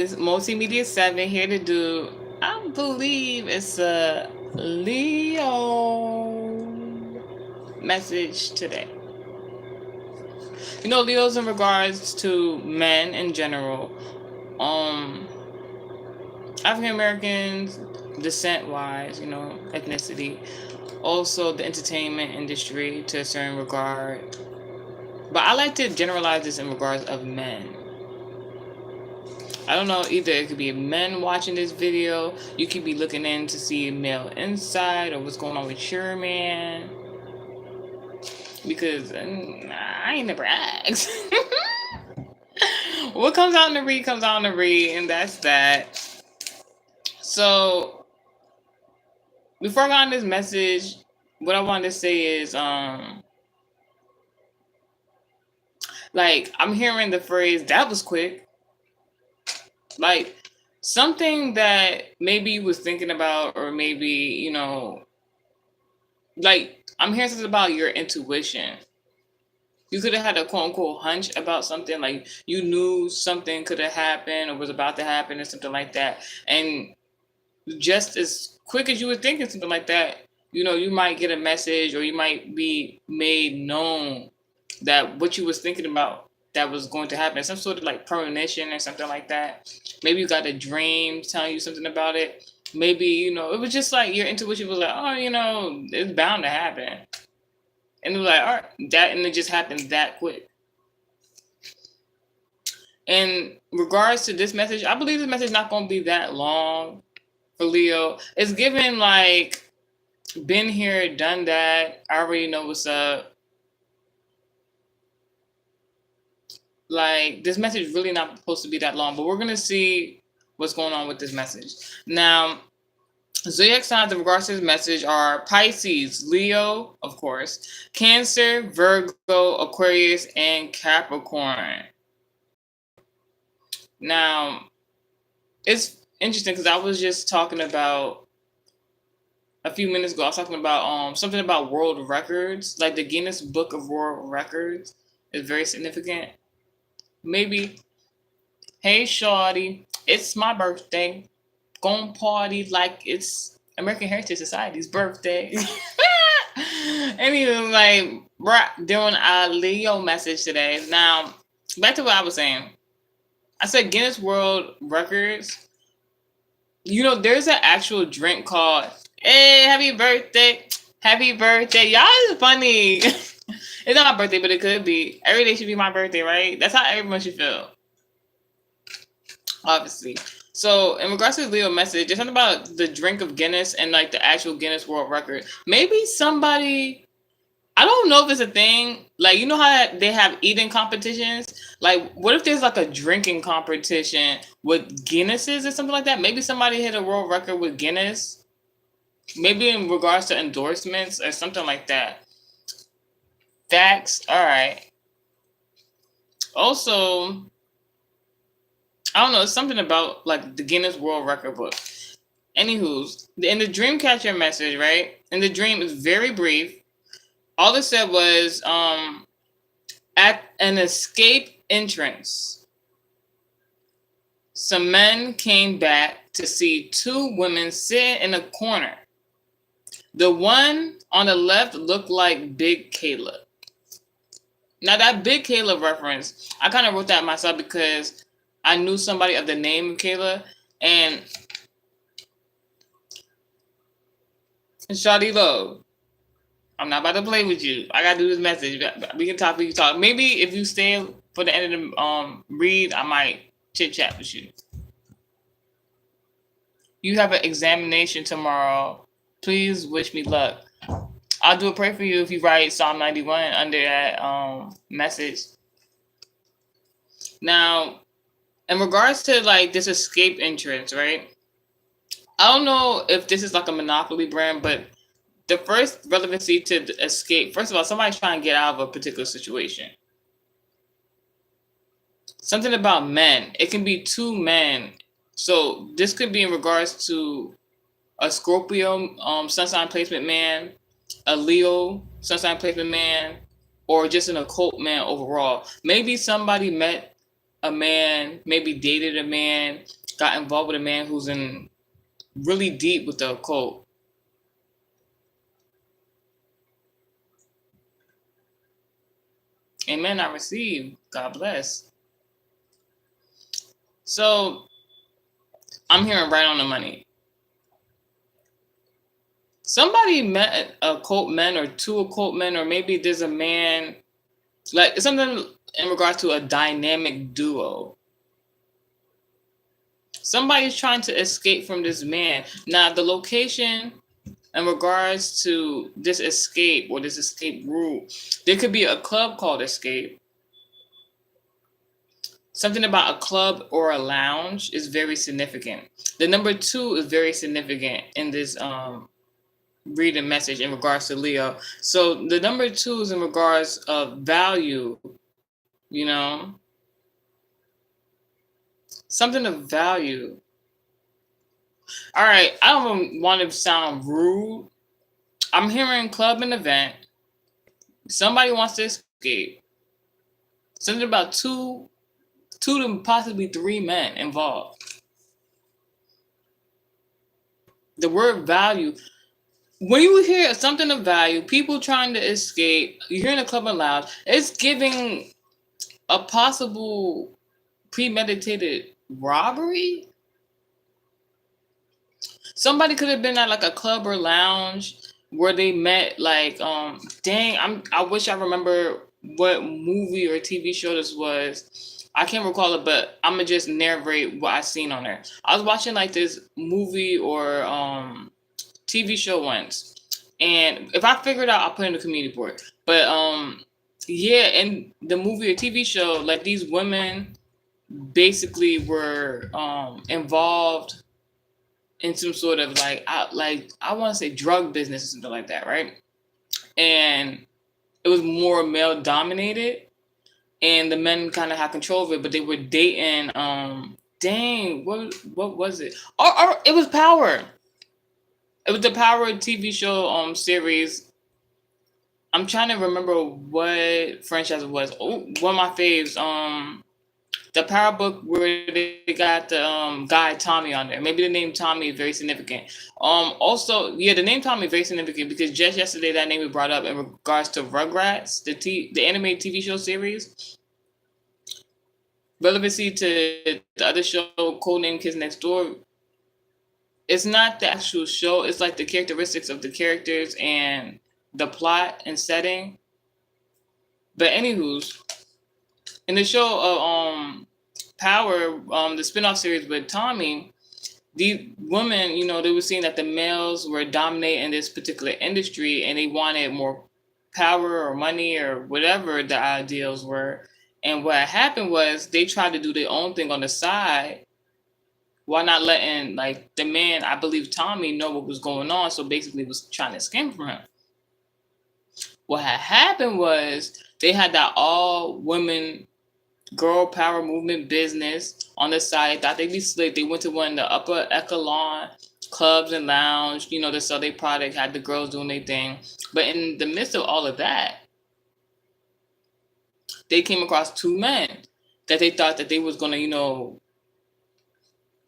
Multimedia 7 here to do, I believe it's a Leo message today. Leo's in regards to men in general, um, African Americans, descent wise, ethnicity, also the entertainment industry to a certain regard. But I like to generalize this in regards of men. I don't know, either it could be men watching this video, you could be looking in to see male inside or what's going on with your man. Because I ain't never asked. What comes out in the read comes out in the read, and that's that. So before I got on this message, what I wanted to say is like I'm hearing the phrase that was quick. Like something that maybe you was thinking about, or maybe, like I'm hearing something about your intuition. You could have had a quote unquote hunch about something, like you knew something could have happened or was about to happen or something like that. And just as quick as you were thinking something like that, you might get a message or you might be made known that what you was thinking about that was going to happen, some sort of like premonition or something like that. Maybe you got a dream telling you something about it. Maybe, it was just like your intuition was like, oh, it's bound to happen. And it was like, all right, and it just happened that quick. In regards to this message, I believe this message is not going to be that long for Leo. It's given like, been here, done that. I already know what's up. Like, this message is really not supposed to be that long, but we're going to see what's going on with this message. Now, Zodiac signs in regards to this message are Pisces, Leo, of course, Cancer, Virgo, Aquarius, and Capricorn. Now, it's interesting because I was just talking about a few minutes ago. I was talking about something about world records, like the Guinness Book of World Records is very significant. Maybe, hey shawty, it's my birthday. Gonna party like it's American Heritage Society's birthday. Anyway, like doing a Leo message today. Now, back to what I was saying. I said Guinness World Records. There's an actual drink called "Hey, Happy Birthday, Happy Birthday." Y'all is funny. It's not my birthday, but it could be. Every day should be my birthday, right? That's how everyone should feel. Obviously. So in regards to the Leo message, there's something about the drink of Guinness and like the actual Guinness World Record. Maybe somebody, I don't know if it's a thing. Like, you know how they have eating competitions? Like, what if there's like a drinking competition with Guinnesses or something like that? Maybe somebody hit a world record with Guinness. Maybe in regards to endorsements or something like that. Facts. All right. Also, I don't know. It's something about like the Guinness World Record book. Anywho's, in the Dreamcatcher message, right? And the dream is very brief. All it said was, at an escape entrance, some men came back to see two women sit in a corner. The one on the left looked like Big Kayla. Now that Big Kayla reference, I kind of wrote that myself because I knew somebody of the name of Kayla, and Shawty Low, I'm not about to play with you. I gotta do this message. We can talk. Maybe if you stay for the end of the read, I might chit chat with you. You have an examination tomorrow. Please wish me luck. I'll do a prayer for you if you write Psalm 91 under that message. Now, in regards to like this escape entrance, right? I don't know if this is like a Monopoly brand, but the first relevancy to escape, first of all, somebody's trying to get out of a particular situation. Something about men. It can be two men. So this could be in regards to a Scorpio sun sign placement man, a Leo sun sign placement man, or just an occult man overall. Maybe somebody met a man, maybe dated a man, got involved with a man who's in really deep with the occult. Amen. I receive. God bless. So I'm hearing right on the money. Somebody met a occult men or two occult men, or maybe there's a man, like something in regard to a dynamic duo. Somebody's trying to escape from this man. Now, the location in regards to this escape or this escape route, there could be a club called Escape. Something about a club or a lounge is very significant. The number two is very significant in this reading message in regards to Leo. So the number two is in regards of value, you know, something of value. All right, I don't want to sound rude. I'm hearing club and event. Somebody wants to escape. Something about two to possibly three men involved. The word value. When you hear something of value, people trying to escape, you're in a club and lounge, it's giving a possible premeditated robbery. Somebody could have been at like a club or lounge where they met. Like, dang, I wish I remember what movie or TV show this was. I can't recall it, but I'm gonna just narrate what I seen on there. I was watching like this movie or TV show once, and if I figure it out, I'll put it in the community board. But yeah, in the movie or TV show, like these women basically were involved in some sort of I want to say drug business or something like that, right? And it was more male dominated, and the men kind of had control of it, but they were dating. Dang, what was it? Or it was Power. It was the Power TV show series. I'm trying to remember what franchise it was. Oh, one of my faves. The Power book where they got the guy Tommy on there. Maybe the name Tommy is very significant. Also, yeah, the name Tommy is very significant because just yesterday that name was brought up in regards to Rugrats, the animated TV show series. Relevancy to the other show, Codename Kids Next Door. It's not the actual show. It's like the characteristics of the characters and the plot and setting. But anywho's, in the show of Power, the spinoff series with Tommy, these women, they were seeing that the males were dominating this particular industry and they wanted more power or money or whatever the ideals were. And what happened was they tried to do their own thing on the side while not letting like the man, I believe Tommy, know what was going on. So basically was trying to skim from him. What had happened was they had that all women girl power movement business on the side. They thought they'd be slick. They went to one of the upper echelon clubs and lounge, to sell their product, had the girls doing their thing. But in the midst of all of that, they came across two men that they thought that they was going to,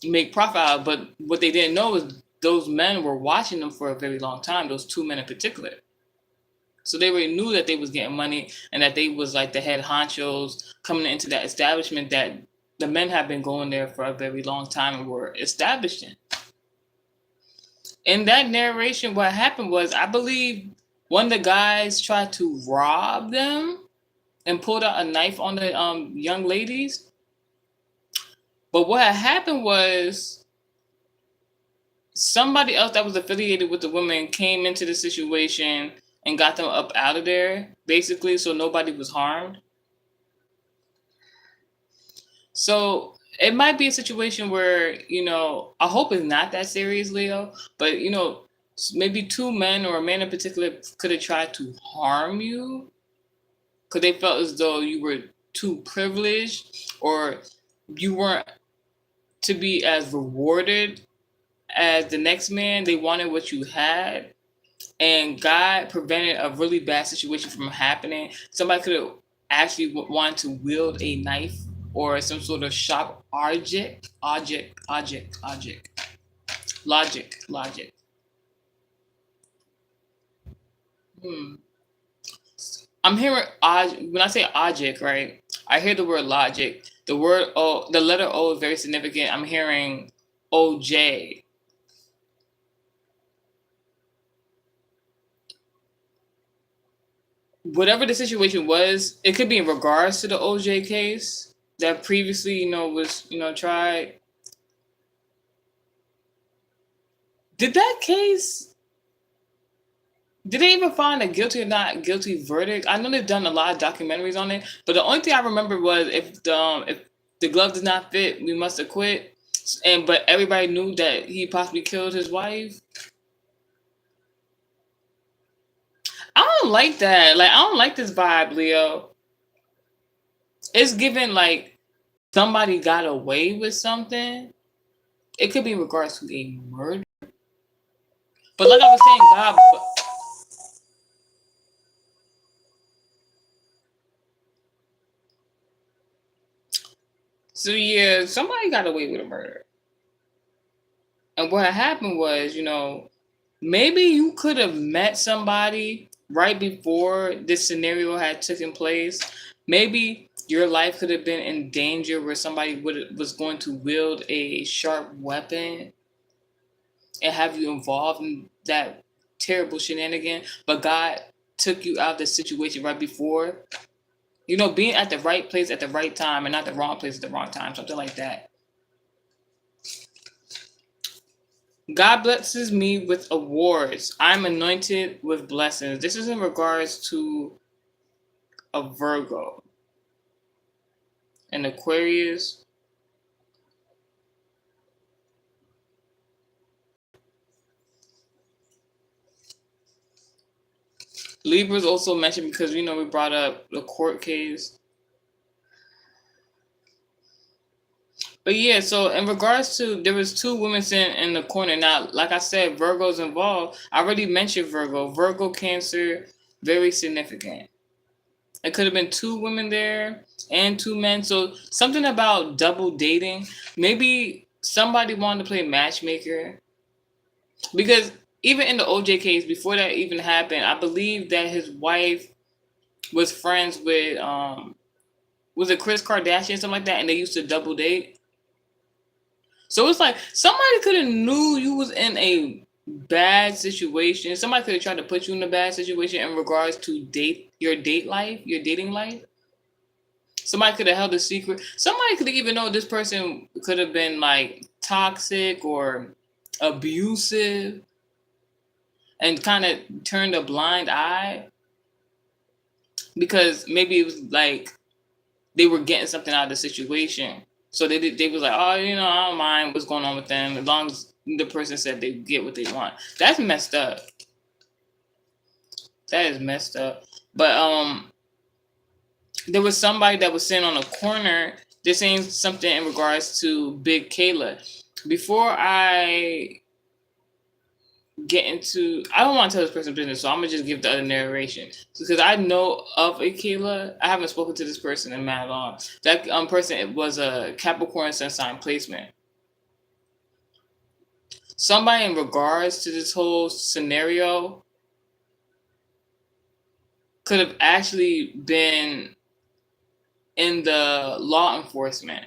make profit out of. But what they didn't know is those men were watching them for a very long time, those two men in particular. So they already knew that they was getting money and that they was like the head honchos coming into that establishment that the men have been going there for a very long time and were established in. In that narration, what happened was, I believe one of the guys tried to rob them and pulled out a knife on the young ladies. But what had happened was somebody else that was affiliated with the women came into the situation and got them up out of there, basically, so nobody was harmed. So it might be a situation where, I hope it's not that serious, Leo, but, maybe two men or a man in particular could have tried to harm you because they felt as though you were too privileged or you weren't to be as rewarded as the next man. They wanted what you had. And God prevented a really bad situation from happening. Somebody could have actually wanted to wield a knife or some sort of sharp logic. Hmm. I'm hearing when I say object, right? I hear the word logic. The word O, the letter O is very significant. I'm hearing OJ. Whatever the situation was, it could be in regards to the OJ case that previously, was, tried. Did that case, did they even find a guilty or not guilty verdict? I know they've done a lot of documentaries on it, but the only thing I remember was if the glove does not fit, we must acquit. But everybody knew that he possibly killed his wife. I don't like that. Like, I don't like this vibe, Leo. It's given like somebody got away with something. It could be in regards to a murder. But like I was saying, God. So yeah, somebody got away with a murder. And what happened was, maybe you could have met somebody right before this scenario had taken place. Maybe your life could have been in danger where somebody was going to wield a sharp weapon and have you involved in that terrible shenanigan. But God took you out of the situation right before. Being at the right place at the right time and not the wrong place at the wrong time, something like that. God blesses me with awards. I'm anointed with blessings. This is in regards to a Virgo, an Aquarius. Libra's also mentioned because we brought up the court case. But yeah, so in regards to, there was two women sitting in the corner. Now, like I said, Virgo's involved. I already mentioned Virgo. Virgo Cancer, very significant. It could have been two women there and two men. So something about double dating. Maybe somebody wanted to play matchmaker. Because even in the OJ case, before that even happened, I believe that his wife was friends with was it Kris Kardashian, something like that, and they used to double date. So it's like somebody could have knew you was in a bad situation. Somebody could have tried to put you in a bad situation in regards to your dating life. Somebody could have held a secret. Somebody could have even known this person could have been like toxic or abusive and kind of turned a blind eye because maybe it was like they were getting something out of the situation. So they was like, oh, I don't mind what's going on with them as long as the person said they get what they want. That's messed up. That is messed up. But there was somebody that was sitting on a corner. They're saying something in regards to Big Kayla. Before I get into, I don't want to tell this person business, so I'm gonna just give the other narration because I know of a Kayla. I haven't spoken to this person in mad long. That person was a Capricorn sun sign placement. Somebody in regards to this whole scenario could have actually been in the law enforcement.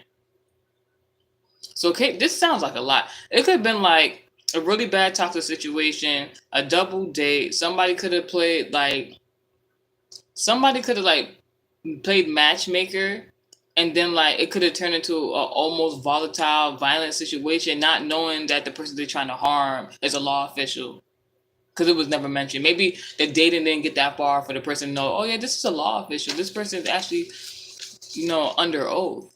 So okay, this sounds like a lot. It could have been like a really bad toxic situation, a double date. Somebody could have played matchmaker, and then like it could have turned into a almost volatile, violent situation, not knowing that the person they're trying to harm is a law official. Because it was never mentioned. Maybe the dating didn't get that far for the person to know, oh yeah, this is a law official. This person is actually, under oath.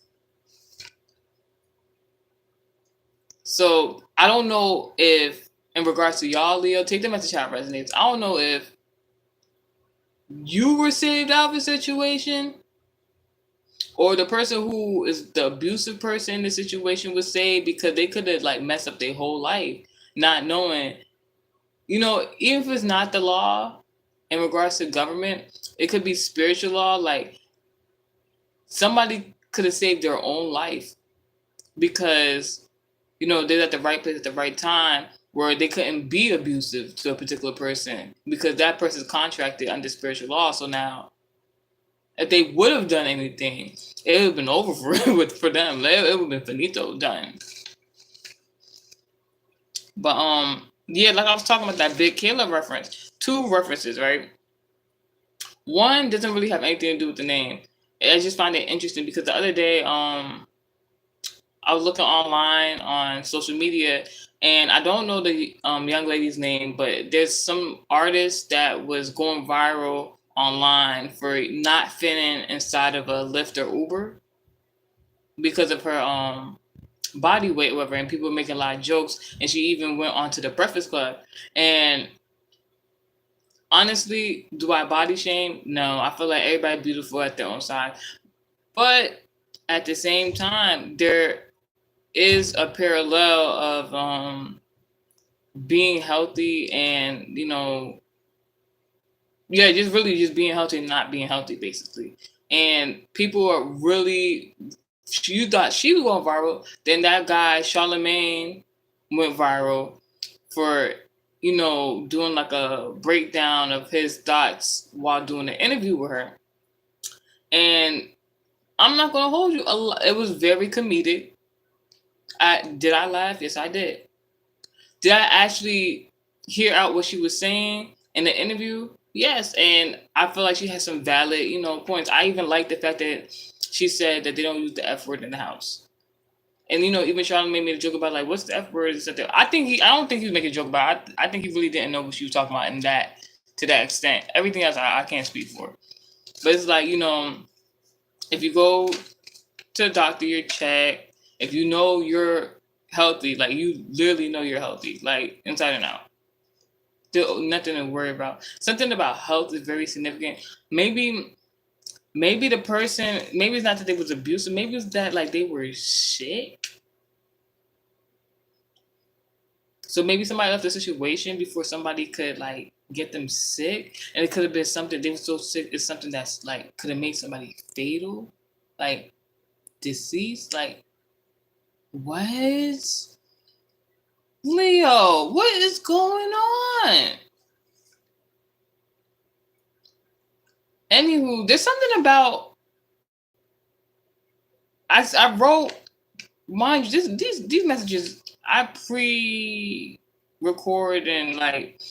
So I don't know if, in regards to y'all, Leo, take the message how it resonates. I don't know if you were saved out of a situation, or the person who is the abusive person in the situation was saved because they could have like messed up their whole life, not knowing. Even if it's not the law, in regards to government, it could be spiritual law. Like somebody could have saved their own life because, they're at the right place at the right time where they couldn't be abusive to a particular person because that person's contracted under spiritual law. So now, if they would have done anything, it would have been over for them. It would have been finito, done. But yeah, like I was talking about that Big Kayla reference. Two references, right? One doesn't really have anything to do with the name. I just find it interesting because the other day, I was looking online on social media, and I don't know the young lady's name, but there's some artist that was going viral online for not fitting inside of a Lyft or Uber because of her body weight, whatever, and people were making a lot of jokes, and she even went on to the Breakfast Club. And honestly, do I body shame? No, I feel like everybody beautiful at their own side, but at the same time, there is a parallel of being healthy and yeah, just really just being healthy and not being healthy, basically. And people are really, you thought she was going viral, then that guy Charlemagne went viral for doing like a breakdown of his thoughts while doing an interview with her. And I'm not gonna hold you, it was very comedic. Did I laugh? Yes, I did. Did I actually hear out what she was saying in the interview? Yes, and I feel like she has some valid, points. I even like the fact that she said that they don't use the F word in the house. And even Charlotte made a joke about like, what's the F word? I don't think he was making a joke about it. I think he really didn't know what she was talking about in that to that extent. Everything else I can't speak for. But it's like, if you go to the doctor, you're checked. If you know you're healthy, like you literally know you're healthy, like inside and out. Still nothing to worry about. Something about health is very significant. Maybe the person, maybe it's not that they was abusive, maybe it's that like they were sick. So maybe somebody left the situation before somebody could like get them sick, and it could have been something they were so sick. It's something that's like could have made somebody fatal, like deceased. Like what? Leo, what is going on? Anywho, there's something about I wrote, mind you, these messages I pre-record and like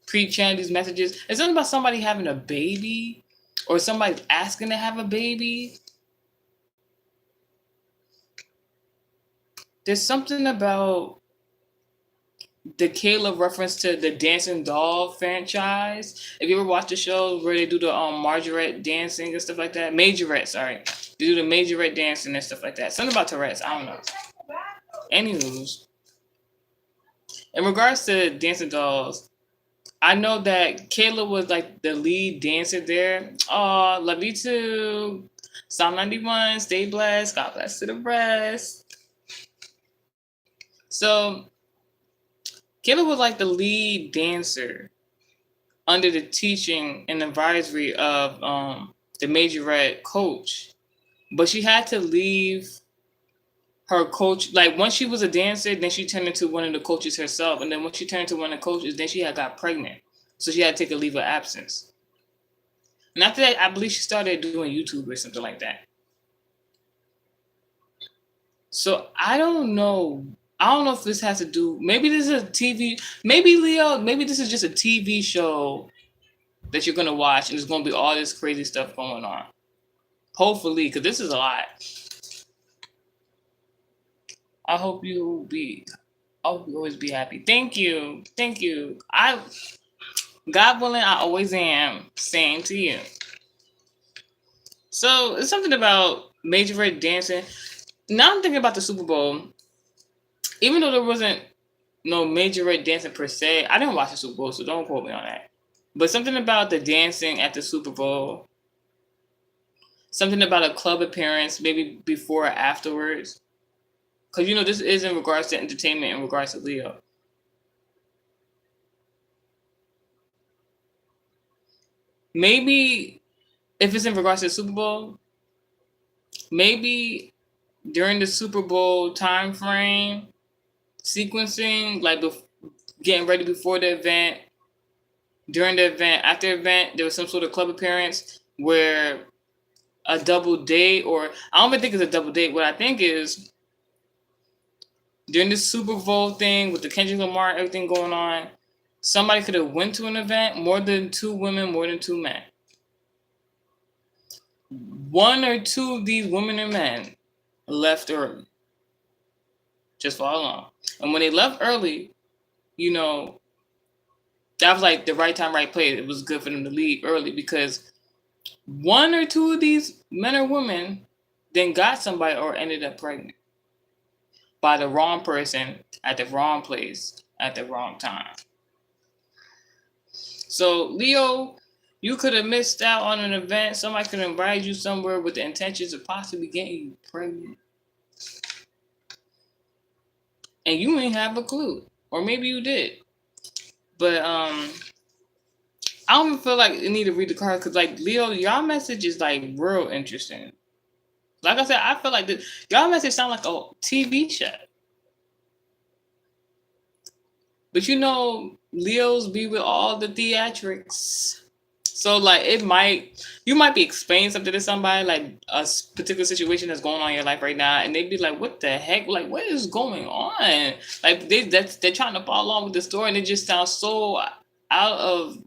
pre-channel these messages. It's something about somebody having a baby or somebody asking to have a baby. There's something about the Kayla reference to the Dancing Doll franchise. If you ever watch the show where they do the Margarette dancing and stuff like that, Majorette, sorry, they do the Majorette dancing and stuff like that. Something about Tourette's, I don't know. Anywho's, in regards to Dancing Dolls, I know that Kayla was like the lead dancer there. Oh, love you too. Psalm 91, stay blessed. God bless to the rest. So Kayla was like the lead dancer under the teaching and advisory of the Majorette coach. But she had to leave her coach. Like once she was a dancer, then she turned into one of the coaches herself. And then when she turned into one of the coaches, then she had got pregnant. So she had to take a leave of absence. And after that, I believe she started doing YouTube or something like that. So I don't know. I don't know if this has to do. Maybe this is a TV. Maybe Leo. Maybe this is just a TV show that you're gonna watch, and there's gonna be all this crazy stuff going on. Hopefully, because this is a lot. I hope you always be happy. Thank you. God willing, I always am. Same to you. So it's something about Majorette dancing. Now I'm thinking about the Super Bowl. Even though there wasn't no Majorette dancing per se, I didn't watch the Super Bowl, so don't quote me on that. But something about the dancing at the Super Bowl, something about a club appearance, maybe before or afterwards. Because, this is in regards to entertainment, in regards to Leo. Maybe if it's in regards to the Super Bowl, maybe during the Super Bowl time frame sequencing, like getting ready before the event, during the event, after the event, there was some sort of club appearance where a double date, or I don't even think it's a double date. What I think is during the Super Bowl thing with the Kendrick Lamar, everything going on, somebody could have went to an event, more than two women, more than two men. One or two of these women and men left early, just for how long. And when they left early, you know, that was like the right time, right place. It was good for them to leave early because one or two of these men or women then got somebody or ended up pregnant by the wrong person at the wrong place at the wrong time. So, Leo, you could have missed out on an event. Somebody could have invited you somewhere with the intentions of possibly getting you pregnant. And you didn't have a clue. Or maybe you did. But I don't even feel like you need to read the card because, like, Leo, y'all message is like real interesting. Like I said, I feel like y'all message sound like a TV show. But you know, Leos be with all the theatrics. So like you might be explaining something to somebody, like a particular situation that's going on in your life right now, and they'd be like, "What the heck? Like, what is going on?" Like they're trying to follow along with the story, and it just sounds so out of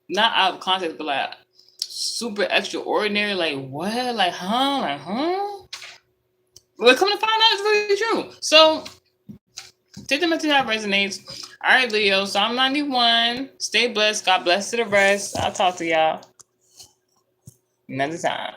not out of context, but like super extraordinary. Like what? Like huh? Like huh? Well, come to find out, it's really true. So take the message that resonates. All right, Leo. So I'm 91. Stay blessed. God bless to the rest. I'll talk to y'all another time.